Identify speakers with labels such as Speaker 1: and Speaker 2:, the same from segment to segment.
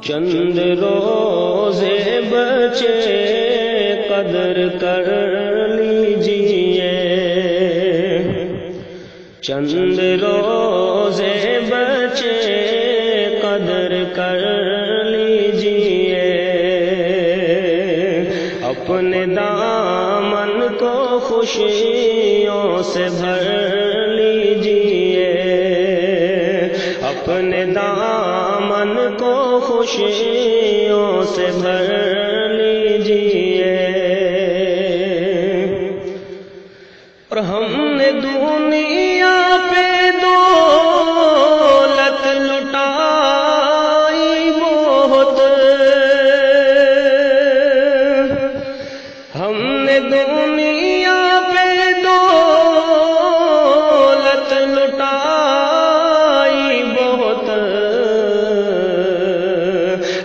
Speaker 1: چند روزے بچے قدر کر لیجئے، چند روزے بچے قدر کر لیجئے، اپنے دامن کو خوشیوں سے بھر لیجئے، اپنے دامن کو خوشیوں سے بھر لیجئے۔ اور ہم نے دنیا پہ دولت لٹائی بہت، ہم نے دنیا پہ دولت لٹائی بہت،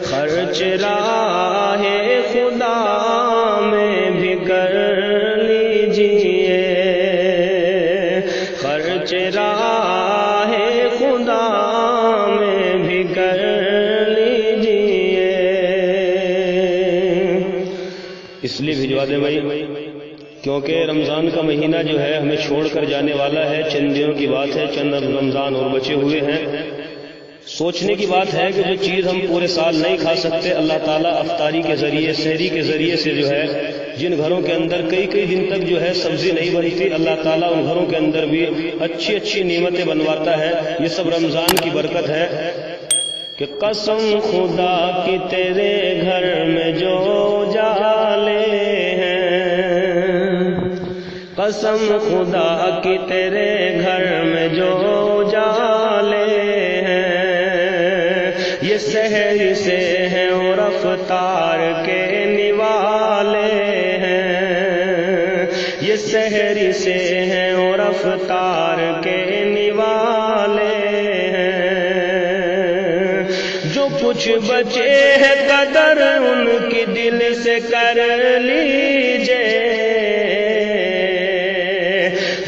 Speaker 1: خرچ راہ خدا میں بھی کر لیجئے، خرچ راہ خدا میں بھی کر لیجئے۔ اس لیے بھجوا دیں بھائی، کیونکہ رمضان کا مہینہ جو ہے ہمیں چھوڑ کر جانے والا ہے، چند دنوں کی بات ہے، چند رمضان اور بچے ہوئے ہیں۔ سوچنے کی بات ہے کہ جو چیز ہم پورے سال نہیں کھا سکتے، اللہ تعالیٰ افطاری کے ذریعے، سحری کے ذریعے سے جو ہے، جن گھروں کے اندر کئی دن تک جو ہے سبزی نہیں بنتی، اللہ تعالیٰ ان گھروں کے اندر بھی اچھی نعمتیں بنواتا ہے۔ یہ سب رمضان کی برکت ہے کہ قسم خدا کی تیرے گھر میں جو جالے ہیں، قسم خدا کی تیرے گھر میں جو جالے ہیں، یہ سحری سے ہیں اور افطار کے نوالے ہیں، یہ سحری سے ہیں اور افطار کے نوالے ہیں۔ جو کچھ بچے ہے قدر ان کی دل سے کر لیجئے،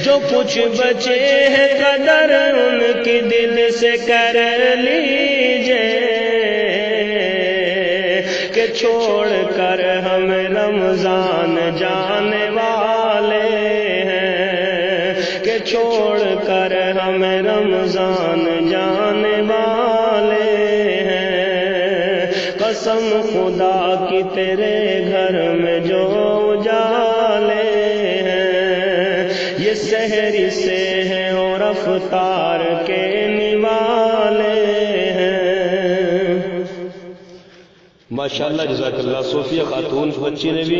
Speaker 1: جو کچھ بچے ہے قدر ان کی دل سے کر لیجئے، کہ چھوڑ کر ہم رمضان جانے والے ہیں، کہ چھوڑ کر ہم رمضان جانے والے ہیں۔ قسم خدا کی تیرے گھر میں جو اجالے ہیں، یہ سحری سے ہیں اور افطار کے نوالے ہیں۔ ماشاءاللہ، جزاک اللہ۔ صوفیہ خاتون بچی نے بھی